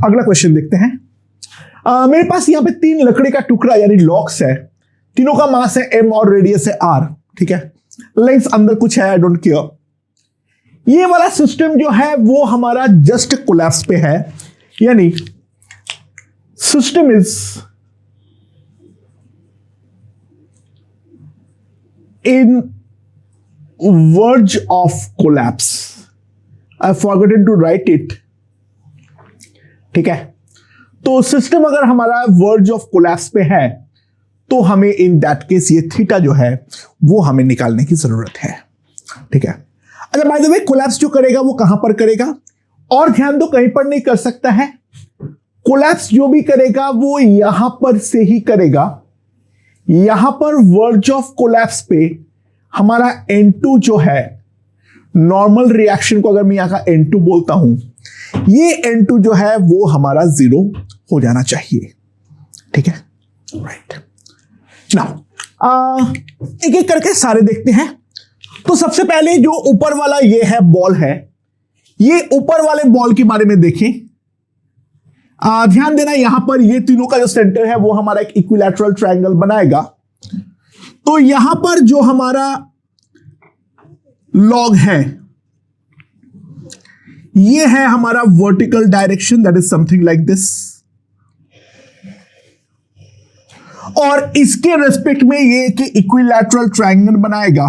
अगला क्वेश्चन देखते हैं। मेरे पास यहां पे 3 लकड़ी का टुकड़ा यानी लॉक्स है, तीनों का मास है m और रेडियस है r, ठीक है। लेंथ अंदर कुछ है, आई डोंट केयर। ये वाला सिस्टम जो है वो हमारा जस्ट कोलैप्स पे है, यानी system is in verge of collapse. I forgotten to write it, ठीक है। तो सिस्टम अगर हमारा वर्ज ऑफ कोलैप्स पे है तो हमें इन दैट केस ये थीटा जो है वो हमें निकालने की जरूरत है, ठीक है। अच्छा, बाय द वे कोलैप्स जो करेगा वो कहां पर करेगा, और ध्यान दो कहीं पर नहीं कर सकता है। कोलैप्स जो भी करेगा वो यहां पर से ही करेगा। यहां पर वर्ज ऑफ कोलैप्स पे हमारा N2 जो है, नॉर्मल रिएक्शन को अगर मैं यहां का N2 बोलता हूं, ये N2 जो है वो हमारा 0 हो जाना चाहिए, ठीक है, राइट। नाउ एक एक करके सारे देखते हैं। तो सबसे पहले जो ऊपर वाला ये है बॉल है, ये ऊपर वाले बॉल के बारे में देखें। ध्यान देना यहां पर ये तीनों का जो सेंटर है वो हमारा एक इक्विलैटरल ट्रायंगल बनाएगा। तो यहां पर जो हमारा लॉग है ये है हमारा vertical direction, that is something like this, और इसके रेस्पेक्ट में ये कि इक्विलैटरल ट्रायंगल बनाएगा,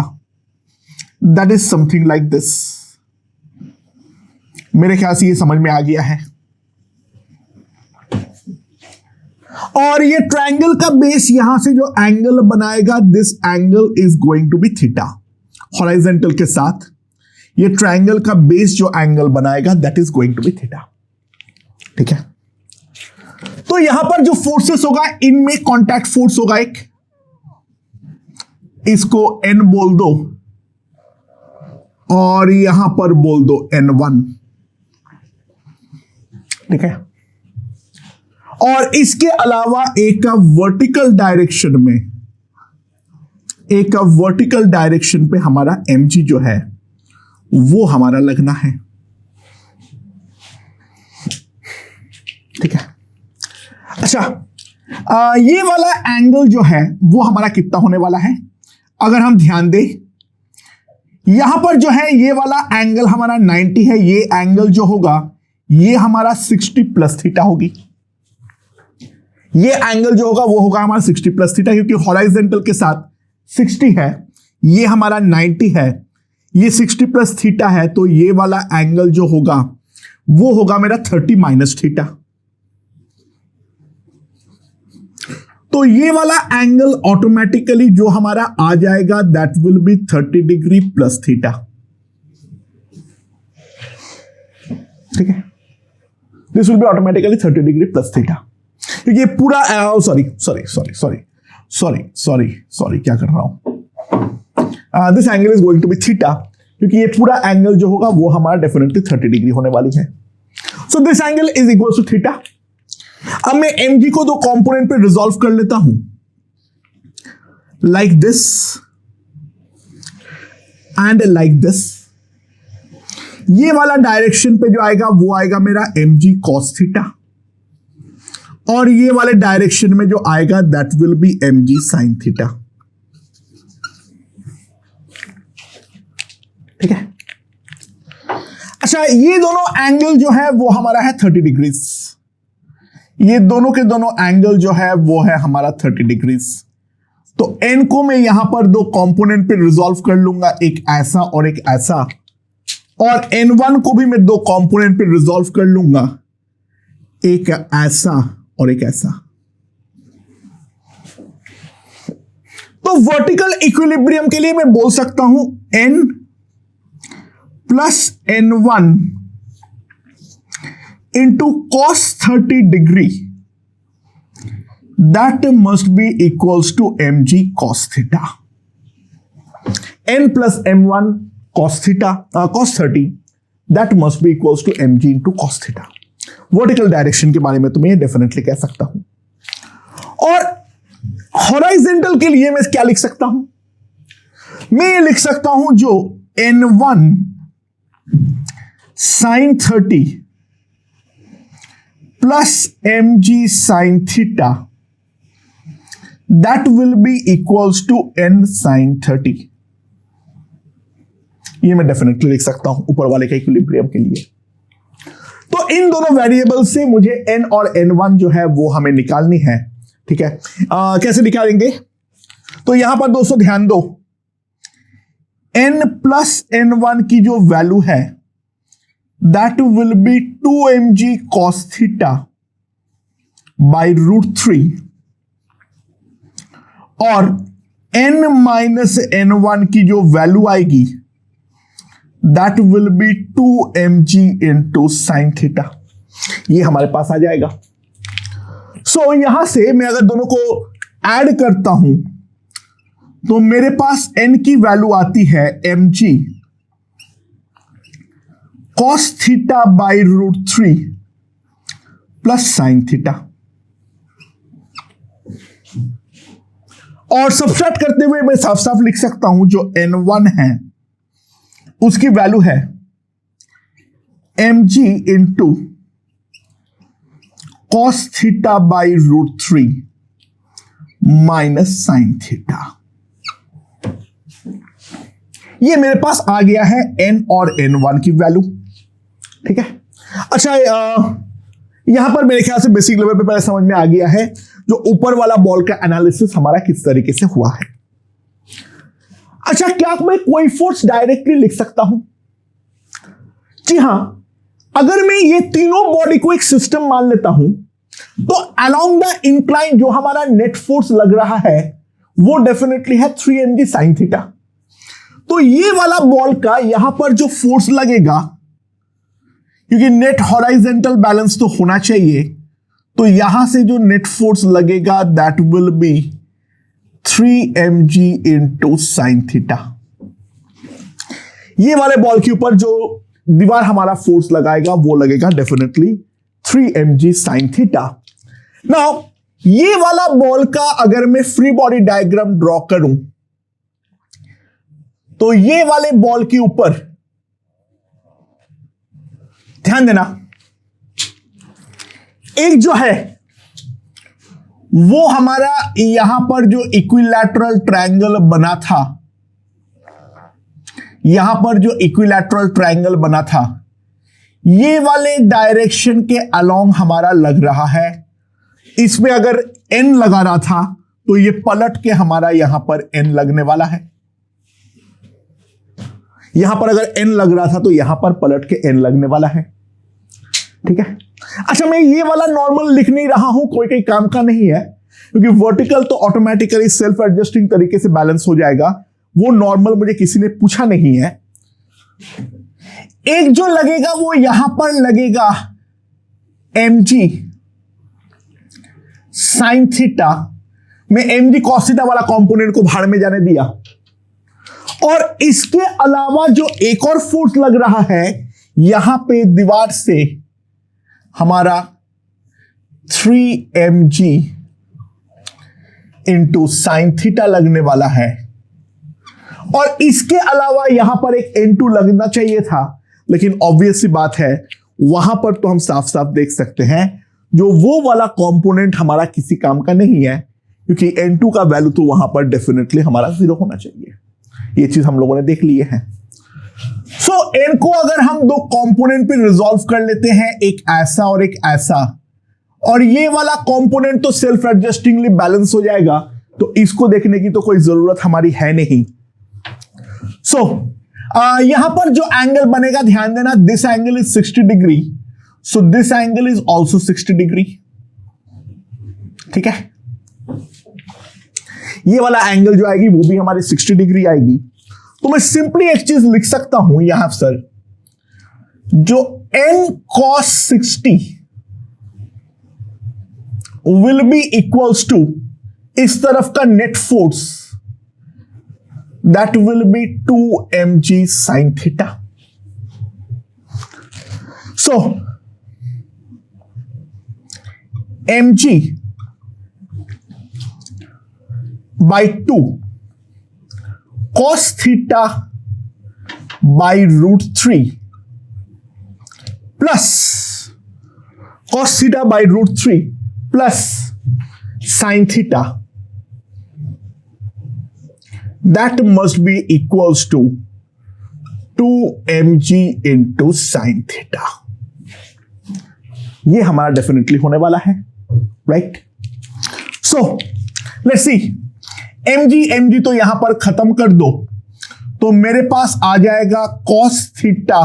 that is something like this. मेरे ख्याल से ये समझ में आ गया है। और ये ट्रायंगल का बेस यहां से जो एंगल बनाएगा, this angle is going to be theta. Horizontal के साथ ये ट्रायंगल का बेस जो एंगल बनाएगा that is going to be theta, ठीक है। तो यहां पर जो फोर्सेस होगा इनमें कांटेक्ट फोर्स होगा एक, इसको N बोल दो और यहां पर बोल दो N1, ठीक है। और इसके अलावा एक वर्टिकल डायरेक्शन में, एक वर्टिकल डायरेक्शन पे हमारा mg जो है वो हमारा लगना है, ठीक है। अच्छा, ये वाला एंगल जो है वो हमारा कितना होने वाला है, अगर हम ध्यान दें यहां पर जो है ये वाला एंगल हमारा 90 है, ये एंगल जो होगा ये हमारा 60 प्लस थीटा होगी। ये एंगल जो होगा वो होगा हमारा 60 प्लस थीटा, क्योंकि हॉरिजॉन्टल के साथ 60 है, ये हमारा 90 है, ये 60 प्लस थीटा है, तो ये वाला एंगल जो होगा वो होगा मेरा 30 माइनस थीटा। तो ये वाला एंगल ऑटोमेटिकली जो हमारा आ जाएगा that will be 30 degree plus theta, ठीक है। This will be automatically 30 degree plus theta, क्योंकि ये पूरा सॉरी क्या कर रहा हूं, this angle is going to be theta, क्योंकि ये पूरा एंगल जो होगा वो हमारा डेफिनेटली 30 डिग्री होने वाली है। So this angle is equal to theta. अब मैं mg को 2 कंपोनेंट पे रिजॉल्व कर लेता हूं, like this and like this. ये वाला डायरेक्शन पे जो आएगा वो आएगा मेरा mg cos थीटा, और ये वाले डायरेक्शन में जो आएगा that will B mg sin theta, ठीक है। अच्छा, ये दोनों एंगल जो है वो हमारा है 30 डिग्रीज, ये दोनों के दोनों एंगल जो है वो है हमारा 30 डिग्रीज। तो n को मैं यहां पर 2 कंपोनेंट पे रिजॉल्व कर लूंगा, एक ऐसा और एक ऐसा, और n1 को भी मैं 2 कंपोनेंट पे रिजॉल्व कर लूंगा, एक ऐसा और एक ऐसा। तो वर्टिकल इक्विलिब्रियम के लिए मैं बोल सकता हूं n plus n1 into cos 30 degree, that must be equals to mg cos theta. n plus m1 cos theta, cos 30, that must be equals to mg into cos theta. Vertical direction के बारे में तो मैं ये definitely कह सकता हूं। और हॉरिजॉन्टल के लिए मैं क्या लिख सकता हूं, मैं ये लिख सकता हूं जो n1 sin 30 plus mg sin theta, that will be equals to n sin 30. ये मैं डेफिनेटली लिख सकता हूं ऊपर वाले के इक्विलिब्रियम के लिए। तो इन दोनों वेरिएबल से मुझे n और n1 जो है वो हमें निकालनी है। ठीक है, कैसे निकालेंगे? तो यहां पर दोस्तों ध्यान दो, n प्लस n1 की जो वैल्यू है that will be 2mg cos theta by √3 और n माइनस n1 की जो वैल्यू आएगी that will be 2mg into sine theta. ये हमारे पास आ जाएगा। सो यहां से मैं अगर दोनों को ऐड करता हूं तो मेरे पास n की वैल्यू आती है mg cos theta by √3 plus sine theta, और सब्सट्रैक्ट करते हुए मैं साफ साफ लिख सकता हूं जो n1 है उसकी वैल्यू है mg into cos theta by √3 minus sine theta. ये मेरे पास आ गया है n और n1 की वैल्यू। ठीक है, अच्छा यहां पर मेरे ख्याल से बेसिक लेवल पे पहले समझ में आ गया है जो ऊपर वाला बॉल का एनालिसिस हमारा किस तरीके से हुआ है। अच्छा, क्या मैं कोई फोर्स डायरेक्टली लिख सकता हूं? जी हां, अगर मैं ये तीनों बॉडी को एक सिस्टम मान लेता हूं तो अलोंग द इंक्लाइन जो हमारा नेट फोर्स लग रहा है वो डेफिनेटली है 3mg sin थीटा। तो ये वाला बॉल का यहां पर जो फोर्स लगेगा, क्योंकि नेट हॉराइजेंटल बैलेंस तो होना चाहिए, तो यहां से जो नेट फोर्स लगेगा that will B 3mg into sine theta. ये वाले बॉल के ऊपर जो दीवार हमारा फोर्स लगाएगा वो लगेगा definitely 3mg sine theta. Now ये वाला बॉल का अगर मैं फ्री बॉडी डायग्राम ड्रॉ करूं तो ये वाले बॉल के ऊपर ध्यान देना, एक जो है वो हमारा यहां पर जो इक्विलैटरल ट्रायंगल बना था, यहां पर जो इक्विलैटरल ट्रायंगल बना था ये वाले डायरेक्शन के अलोंग हमारा लग रहा है। इसमें अगर n लगा रहा था तो ये पलट के हमारा यहां पर n लगने वाला है। यहां पर अगर n लग रहा था तो यहां पर पलट के n लगने वाला है। ठीक है, अच्छा मैं ये वाला नॉर्मल लिख नहीं रहा हूं, कोई काम का नहीं है, क्योंकि वर्टिकल तो ऑटोमेटिकली सेल्फ एडजस्टिंग तरीके से बैलेंस हो जाएगा। वो नॉर्मल मुझे किसी ने पूछा नहीं है। एक जो लगेगा वो यहां पर लगेगा mg साइन थीटा। मैं mg cos थीटा वाला कंपोनेंट को भाड़ में जाने दिया, और इसके अलावा जो एक और फोर्स लग रहा है यहां पे दीवार से हमारा 3mg इंटू साइन थीटा लगने वाला है, और इसके अलावा यहां पर एक n2 लगना चाहिए था, लेकिन ऑब्वियस सी बात है वहां पर तो हम साफ साफ देख सकते हैं जो वो वाला कंपोनेंट हमारा किसी काम का नहीं है, क्योंकि n2 का वैल्यू तो वहां पर डेफिनेटली हमारा 0 होना चाहिए। ये चीज हम लोगों ने देख लिए है। सो n को अगर हम दो कंपोनेंट पे रिजॉल्व कर लेते हैं, एक ऐसा और एक ऐसा, और ये वाला कंपोनेंट तो सेल्फ एडजस्टिंगली बैलेंस हो जाएगा, तो इसको देखने की तो कोई जरूरत हमारी है नहीं। सो यहां पर जो एंगल बनेगा ध्यान देना, this angle is 60 degree, so this angle is also 60 degree. ठीक है, ये वाला एंगल जो आएगी वो भी हमारी 60 डिग्री आएगी। तो मैं सिंपली एक चीज लिख सकता हूं यहां सर, जो n cos 60 will be equals to इस तरफ का net force that will be 2mg sin theta. So mg by 2 cos theta by √3 plus cos theta by root 3 plus sin theta, that must be equals to 2mg into sin theta. ये हमारा definitely होने वाला है, right? So let's see, mg तो यहां पर खत्म कर दो, तो मेरे पास आ जाएगा cos theta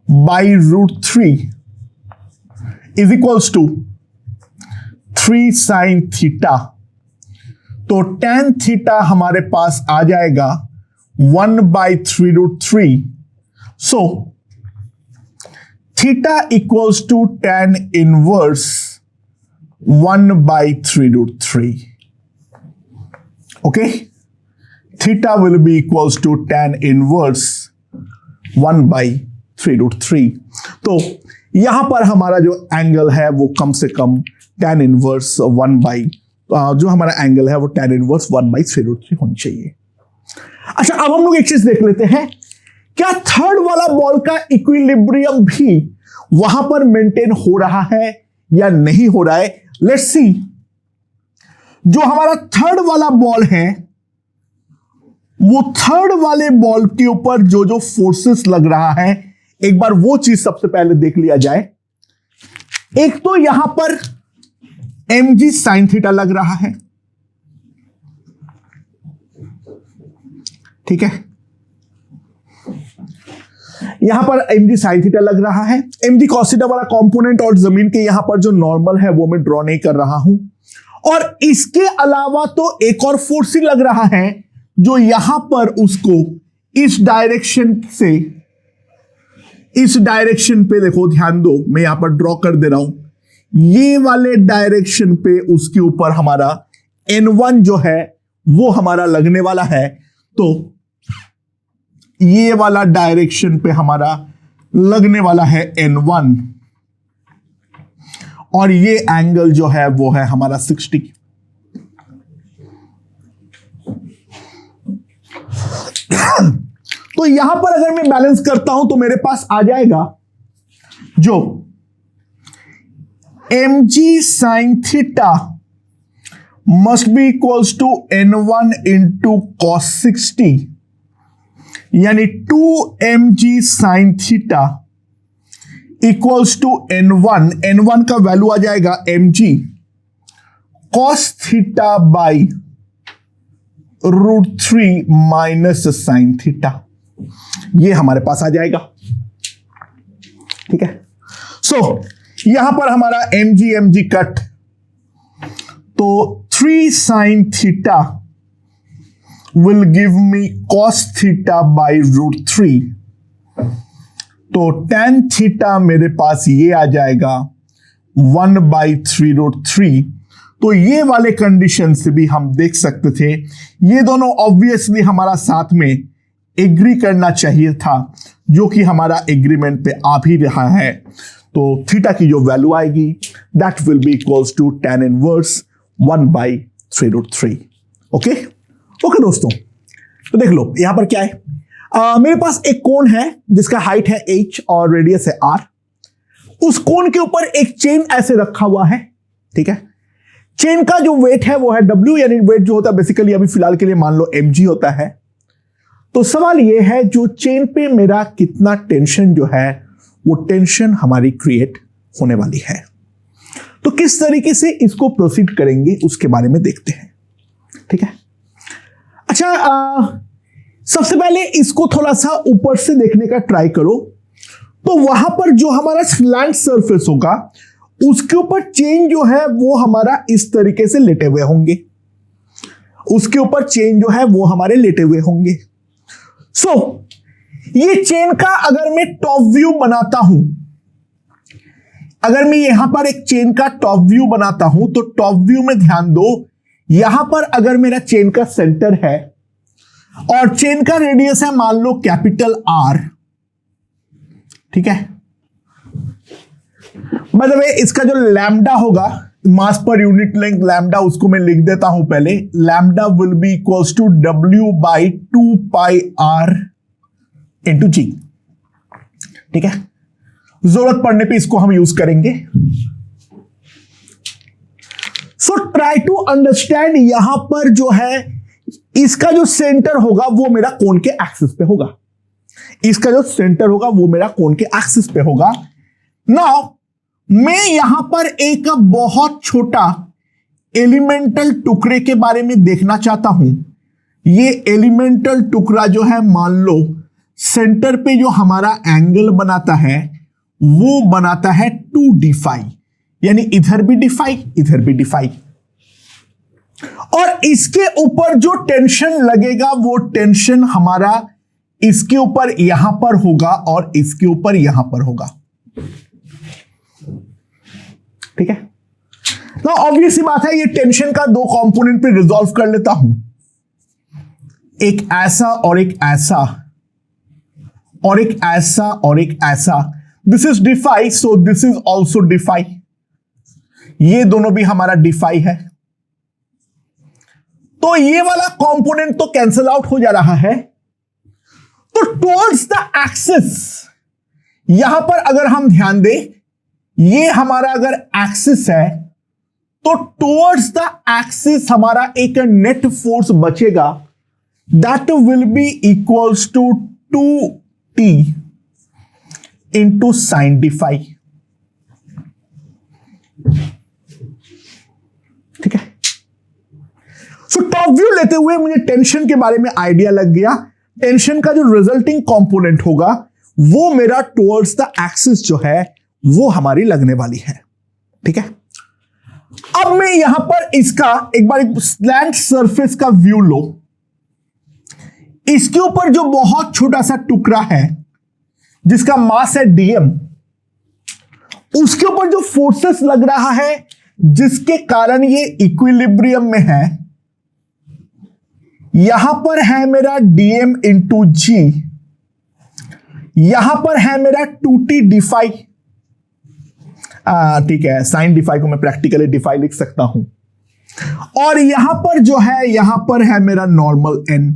by root 3 is equals to 3 sin theta. तो tan थीटा हमारे पास आ जाएगा 1/3 root 3। So theta equals to tan inverse 1/3 root 3। Okay, theta will be equals to tan inverse 1/3 root 3। तो यहां पर हमारा जो एंगल है वो कम से कम tan इनवर्स जो हमारा एंगल है वो tan इनवर्स 1/3 रूट 3 होनी चाहिए। अच्छा, अब हम लोग एक चीज देख लेते हैं, क्या थर्ड वाला बॉल का इक्विलिब्रियम भी वहां पर मेंटेन हो रहा है या नहीं हो रहा है? लेट्स सी, जो हमारा थर्ड वाला बॉल है वो थर्ड वाले बॉल के ऊपर जो जो फोर्सेस लग रहा है, एक बार वो चीज सबसे पहले देख लिया जाए। एक तो यहां पर mg sin थीटा लग रहा है, ठीक है, यहां पर mg sin थीटा लग रहा है। mg cos थीटा वाला कंपोनेंट और जमीन के यहां पर जो नॉर्मल है वो मैं ड्रॉ नहीं कर रहा हूं। और इसके अलावा तो एक और फोर्स ही लग रहा है जो यहां पर उसको इस डायरेक्शन से, इस डायरेक्शन पे देखो, ध्यान दो, मैं यहां पर ड्रॉ कर दे रहा हूं, ये वाले डायरेक्शन पे उसके ऊपर हमारा N1 जो है वो हमारा लगने वाला है। तो ये वाला डायरेक्शन पे हमारा लगने वाला है N1 और ये एंगल जो है वो है हमारा 60। तो यहां पर अगर मैं बैलेंस करता हूं तो मेरे पास आ जाएगा जो mg sin theta must be equals to N1 into cos 60, यानी 2mg sin theta equals to N1 का वैल्यू आ जाएगा mg cos theta by root 3 minus sine theta, ये हमारे पास आ जाएगा, ठीक है। सो यहां पर हमारा mg कट, तो 3 sin theta will give me cos theta by root 3। तो tan थीटा मेरे पास ये आ जाएगा 1/3 रूट 3। तो ये वाले कंडीशन से भी हम देख सकते थे, ये दोनों ऑब्वियसली हमारा साथ में एग्री करना चाहिए था, जो कि हमारा एग्रीमेंट पे आ भी रहा है। तो थीटा की जो वैल्यू आएगी that will be equals to tan inverse 1/3 root 3। Okay दोस्तों, तो देख लो यहां पर क्या है, मेरे पास एक कोन है जिसका हाइट है h और रेडियस है r। उस कोन के ऊपर एक चेन ऐसे रखा हुआ है, ठीक है। चेन का जो वेट है वो है w, यानी वेट जो होता है बेसिकली अभी फिलहाल के लिए मान लो mg होता है। तो सवाल ये है जो चेन पे मेरा कितना टेंशन जो है वो टेंशन हमारी क्रिएट होने वाली है। तो किस तरीके से इसको प्रोसीड करेंगे उसके बारे में देखते हैं, ठीक है। अच्छा, सबसे पहले इसको थोड़ा सा ऊपर से देखने का ट्राई करो। तो वहां पर जो हमारा स्लैंट सरफेस होगा उसके ऊपर चेन जो है वो हमारा इस तरीके से लेटे हुए होंगे, उसके ऊपर चेन जो है वो हमारे लेटे हुए होंगे। सो ये चेन का अगर मैं टॉप व्यू बनाता हूं, अगर मैं यहां पर एक चेन का टॉप व्यू बनाता हूं, तो टॉप व्यू में ध्यान दो, यहां पर अगर मेरा चेन का सेंटर है और चेन का रेडियस है मान लो कैपिटल R, ठीक है। बाय द वे इसका जो लैम्डा होगा, मास पर यूनिट लेंथ लैम्डा, उसको मैं लिख देता हूं पहले। Lambda will be equals to W/2 pi R into G, ठीक है। जरूरत पड़ने पे इसको हम यूज करेंगे। सो ट्राई टू अंडरस्टैंड, यहां पर जो है इसका जो सेंटर होगा वो मेरा कोण के एक्सिस पे होगा, इसका जो सेंटर होगा वो मेरा कोण के एक्सिस पे होगा। नाउ मैं यहां पर एक बहुत छोटा एलिमेंटल टुकड़े के बारे में देखना चाहता हूं। ये एलिमेंटल टुकड़ा जो है, मान लो सेंटर पे जो हमारा एंगल बनाता है वो बनाता है 2d5, यानी इधर भी d5 इधर भी d5, और इसके ऊपर जो टेंशन लगेगा वो टेंशन हमारा इसके ऊपर यहां पर होगा और इसके ऊपर यहां पर होगा। ठीक है ना, ऑब्वियस सी बात है, ये टेंशन का दो कंपोनेंट पे रिजॉल्व कर लेता हूं, एक ऐसा और एक ऐसा और एक ऐसा और एक ऐसा। This is d5, so this is also d5, ये दोनों भी हमारा d5 है। तो ये वाला कंपोनेंट तो कैंसिल आउट हो जा रहा है। तो टुवर्ड्स द एक्सिस, यहां पर अगर हम ध्यान दें, ये हमारा अगर एक्सिस है तो टुवर्ड्स द एक्सिस हमारा एक नेट फोर्स बचेगा, that will be equals to 2t into sine d5। ठीक है, सो टॉप व्यू लेते हुए मुझे टेंशन के बारे में आइडिया लग गया। टेंशन का जो रिजल्टिंग कंपोनेंट होगा वो मेरा टुवर्ड्स द एक्सिस जो है वो हमारी लगने वाली है। ठीक है, अब मैं यहां पर इसका एक बार एक स्लैंट सरफेस का व्यू लो। इसके ऊपर जो बहुत छोटा सा टुकड़ा है जिसका मास है dm, उसके ऊपर जो फोर्सेस लग रहा है जिसके कारण ये इक्विलिब्रियम में है, यहां पर है मेरा dm इंटू जी, यहां पर है मेरा 2t d5। ठीक है, साइन d5 को मैं प्रैक्टिकली d5 लिख सकता हूं, और यहां पर जो है यहां पर है मेरा नॉर्मल n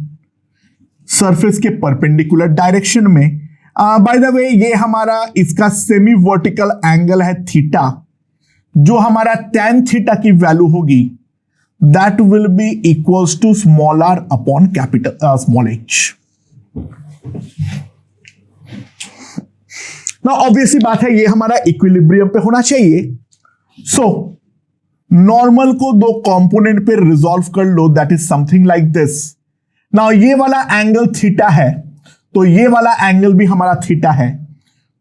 सरफेस के परपेंडिकुलर डायरेक्शन में। बाय द वे ये हमारा इसका सेमी वर्टिकल एंगल है थीटा, जो हमारा tan थीटा की वैल्यू होगी that will be equals to small r upon capital small h। ना ऑब्वियसली बात है ये हमारा इक्विलिब्रियम पे होना चाहिए। सो नॉर्मल को दो कंपोनेंट पे रिजॉल्व कर लो, that is something like this. Now ये वाला एंगल थीटा है तो ये वाला एंगल भी हमारा थीटा है,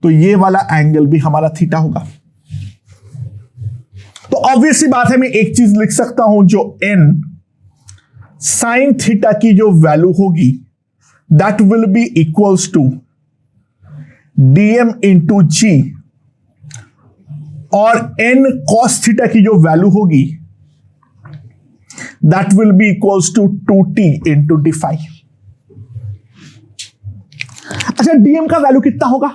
तो ये वाला एंगल भी हमारा थीटा होगा। तो ऑब्वियसली बात है मैं एक चीज लिख सकता हूं, जो n साइन थीटा की जो वैल्यू होगी that will be equals to dm into G, और n cos थीटा की जो वैल्यू होगी that will be equals to 2t into d5। अच्छा, dm का वैल्यू कितना होगा?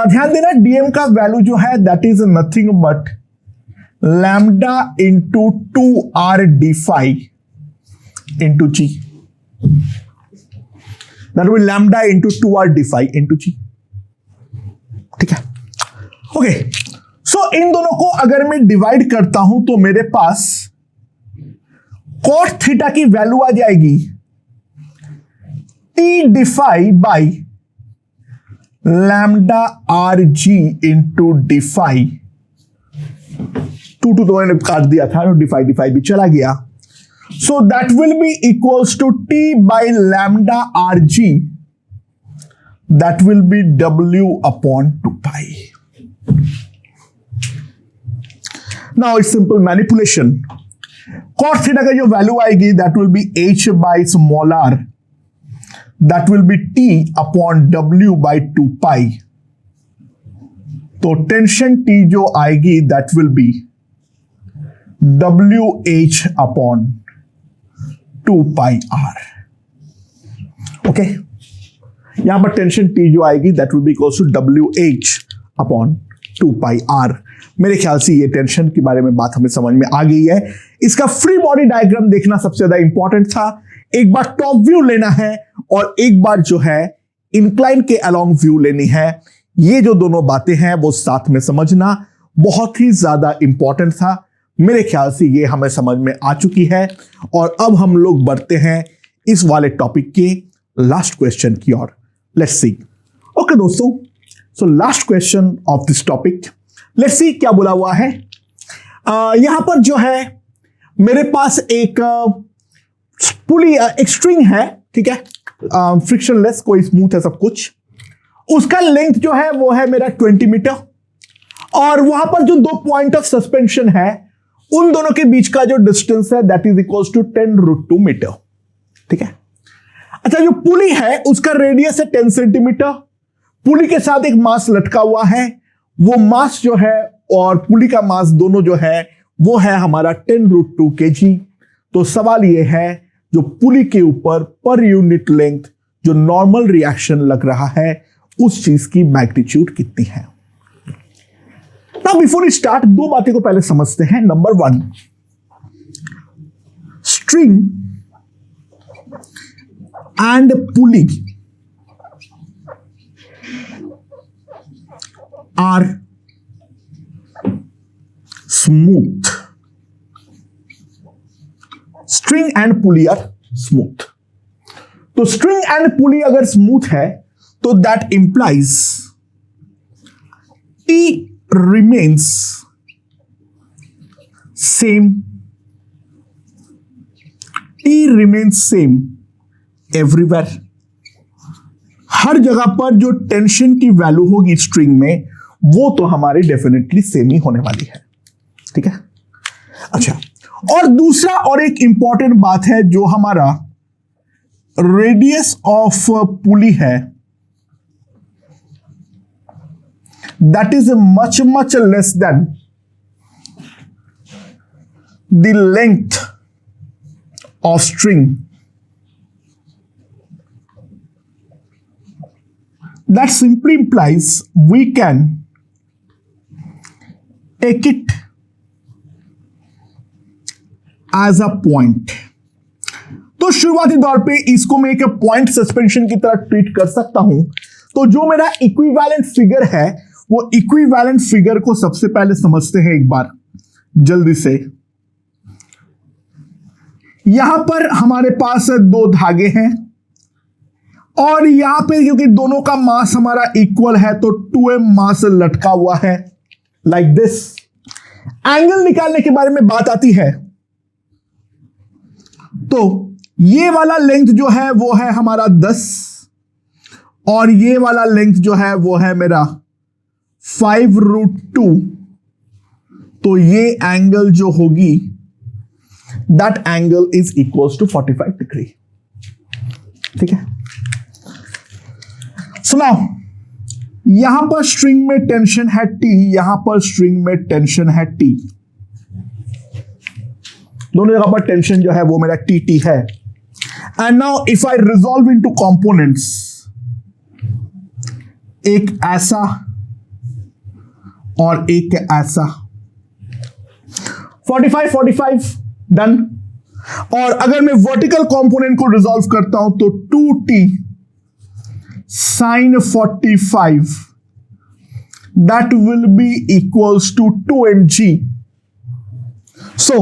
ध्यान देना, dm का वैल्यू जो है that is nothing but lambda into 2r d5 into G, that will lambda into 2r d5 into G. ठीक है, ओके। सो इन दोनों को अगर मैं डिवाइड करता हूं तो मेरे पास cos थीटा की वैल्यू आ जाएगी t d5 by lambda R ji into d5। 2 तो मैंने काट दिया था, d5 भी चला गया। So that will be equals to t by lambda R G, that will be w upon 2 pi. Now it's simple manipulation. cos theta का जो वैल्यू आएगी that will be h by small r, that will be t upon w by 2 pi. तो tension t जो आएगी that will be WH upon 2 pi r। Okay, यहां पर tension T जो आएगी that will be equals to WH upon 2 pi r। मेरे ख्याल से ये टेंशन के बारे में बात हमें समझ में आ गई है। इसका फ्री बॉडी डायग्राम देखना सबसे ज्यादा इंपॉर्टेंट था। एक बार टॉप व्यू लेना है और एक बार जो है इंक्लाइन के अलोंग व्यू लेनी है। ये जो दोनों बातें हैं वो साथ में समझना बहुत ही ज्यादा इंपॉर्टेंट था। मेरे ख्याल से ये हमें समझ में आ चुकी है और अब हम लोग बढ़ते हैं इस वाले टॉपिक के लास्ट क्वेश्चन की ओर। Let's see. ओके दोस्तों, so last question of this topic, let's see क्या बोला हुआ है। यहां पर जो है मेरे पास एक पुली, एक स्ट्रिंग है, ठीक है, फ्रिक्शनलेस, कोई स्मूथ है सब कुछ। उसका लेंथ जो है वो है मेरा 20 मीटर और वहां पर जो दो पॉइंट ऑफ सस्पेंशन है उन दोनों के बीच का जो डिस्टेंस है that is equals to 10√2 metre, ठीक है। अच्छा, जो पुली है उसका रेडियस है 10 सेंटीमीटर। पुली के साथ एक मास लटका हुआ है, वो मास जो है और पुली का मास दोनों जो है वो है हमारा 10√2 kg। तो सवाल ये है जो पुली के ऊपर पर यूनिट लेंथ जो नॉर्मल रिएक्शन लग रहा है उस चीज की मैग्नीट्यूड कितनी है। नाउ बिफोर वी स्टार्ट दो बातें को पहले समझते हैं। Number 1, string and pulley are smooth. String and pulley are smooth. तो स्ट्रिंग एंड पुली अगर स्मूथ है तो that implies T remains same, T remains same everywhere। हर जगह पर जो टेंशन की वैल्यू होगी स्ट्रिंग में वो तो हमारी डेफिनेटली सेम ही होने वाली है, ठीक है। अच्छा, और दूसरा और एक इंपॉर्टेंट बात है, जो हमारा रेडियस ऑफ पुली है that is much less than the length of string। That simply implies we can take it as a point। तो शुरुआती दौर पे इसको मैं एक पॉइंट सस्पेंशन की तरह ट्रीट कर सकता हूं। तो जो मेरा इक्विवेलेंट फिगर है वो इक्विवेलेंट फिगर को सबसे पहले समझते हैं एक बार जल्दी से। यहां पर हमारे पास दो धागे हैं और यहां पे क्योंकि दोनों का मास हमारा इक्वल है तो 2m मास लटका हुआ है लाइक दिस। एंगल निकालने के बारे में बात आती है तो ये वाला लेंथ जो है वो है हमारा 10 और ये वाला लेंथ जो है वो है मेरा 5√2। तो ये एंगल जो होगी that angle is equals to 45 degree, ठीक है। सुनाओ, यहां पर स्ट्रिंग में टेंशन है T, यहां पर स्ट्रिंग में टेंशन है T। दोनों जगह पर टेंशन जो है वो मेरा TT है। And now if I resolve into components, एक ऐसा और एक ऐसा, 45 डन। और अगर मैं वर्टिकल कंपोनेंट को रिजॉल्व करता हूं तो 2t sin 45 that will be equals to 2mg। So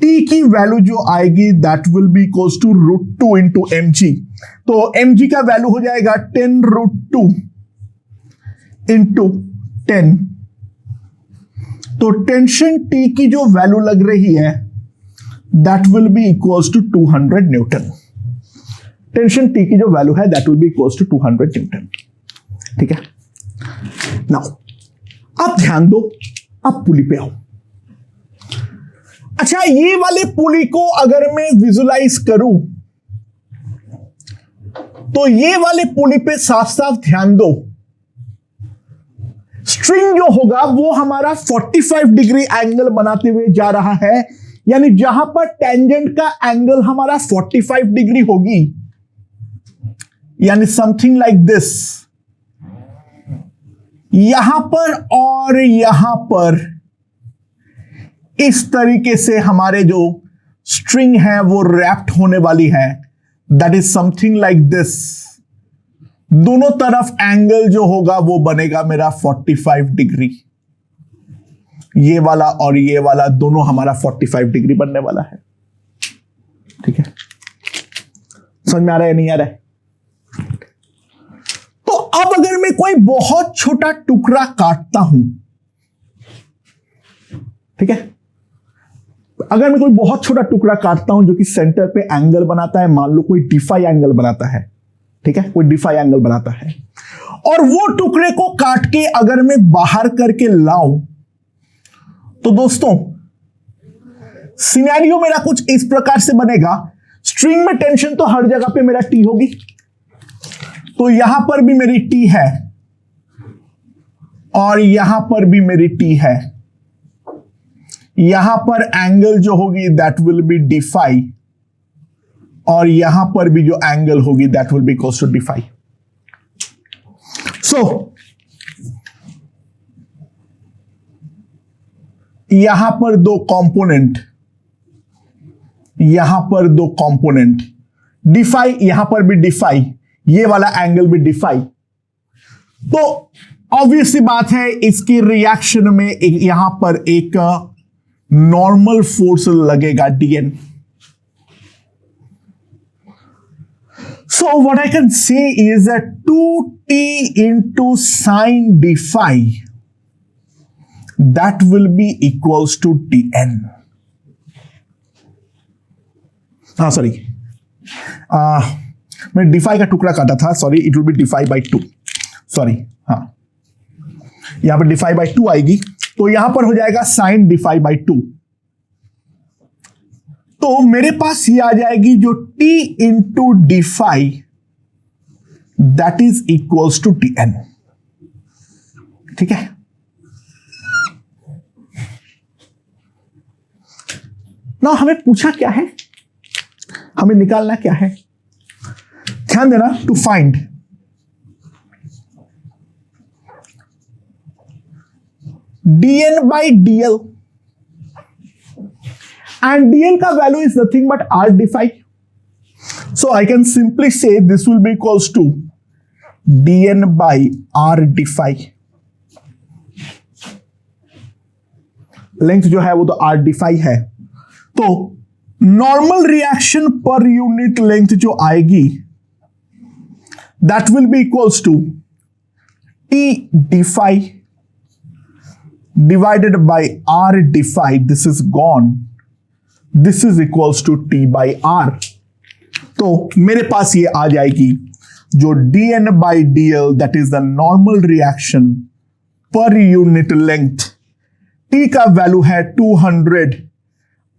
t की वैल्यू जो आएगी that will be equals to √2 into mg। तो mg का वैल्यू हो जाएगा 10√2 इंटू 10। तो टेंशन T की जो वैल्यू लग रही है that will be equals to 200 newton. Tension T की जो वैल्यू है that will be equals to 200 newton, ठीक है। नाउ अब ध्यान दो, अब पुली पे आओ। अच्छा, ये वाले पुली को अगर मैं विजुलाइज करूं तो ये वाले पुली पे साफ साफ ध्यान दो, स्ट्रिंग जो होगा वो हमारा 45 डिग्री एंगल बनाते हुए जा रहा है। यानी जहां पर टेंजेंट का एंगल हमारा 45 डिग्री होगी, यानी समथिंग लाइक दिस, यहां पर और यहां पर इस तरीके से हमारे जो स्ट्रिंग है वो रैप्ड होने वाली है। That is something like this. दोनों तरफ एंगल जो होगा वो बनेगा मेरा 45 डिग्री। ये वाला और ये वाला दोनों हमारा 45 डिग्री बनने वाला है। ठीक है, समझ में आ रहा है नहीं आ रहा है? तो अब अगर मैं कोई बहुत छोटा टुकड़ा काटता हूं, ठीक है, अगर मैं कोई बहुत छोटा टुकड़ा काटता हूं जो कि सेंटर पे एंगल बनाता है, मान लो कोई डिफाई एंगल बनाता है, ठीक है, कोई डिफाई एंगल बनाता है, और वो टुकड़े को काट के अगर मैं बाहर करके लाऊं, तो दोस्तों सिनेरियो मेरा कुछ इस प्रकार से बनेगा। स्ट्रिंग में टेंशन तो हर जगह पे मेरा टी होगी, तो यहां पर भी मेरी टी है और यहां पर भी मेरी टी है। यहां पर एंगल जो होगी दैट विल बी डिफाई, और यहां पर भी जो एंगल होगी that will be equals to d phi. So यहां पर दो कंपोनेंट, यहां पर दो कंपोनेंट, डिफाई, यहां पर भी डिफाई, ये वाला एंगल भी डिफाई। तो ऑब्वियस सी बात है इसकी रिएक्शन में यहां पर एक नॉर्मल फोर्स लगेगा dn। So what I can say is that 2t into sine d phi that will be equals to dn। हाँ सॉरी, मैं डिफाई का टुकड़ा काटा था, sorry, it will be d phi by 2, sorry, हाँ यहां पर डिफाई बाई 2 आएगी, तो यहां पर हो जाएगा साइन डिफाई बाई 2। तो मेरे पास ये आ जाएगी जो t into d phi that is equals to dn। ठीक है, ना हमें पूछा क्या है, हमें निकालना क्या है, ध्यान देना, to find dn by dl, and dn का value is nothing but r d phi, so I can simply say this will be equals to dn by r d phi। Length जो है वो तो r d phi है, तो normal reaction पर unit length जो आएगी that will be equals to t d phi divided by r d phi, this is gone, this is equals to t by r। तो मेरे पास ये आ जाएगी जो dn by dl that is the normal reaction per unit length, t का value है 200,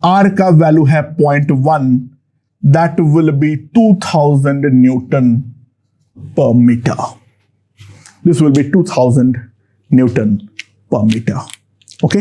r का value है 0.1, that will be 2000 Newton per meter। This will be 2000 Newton per meter। Okay।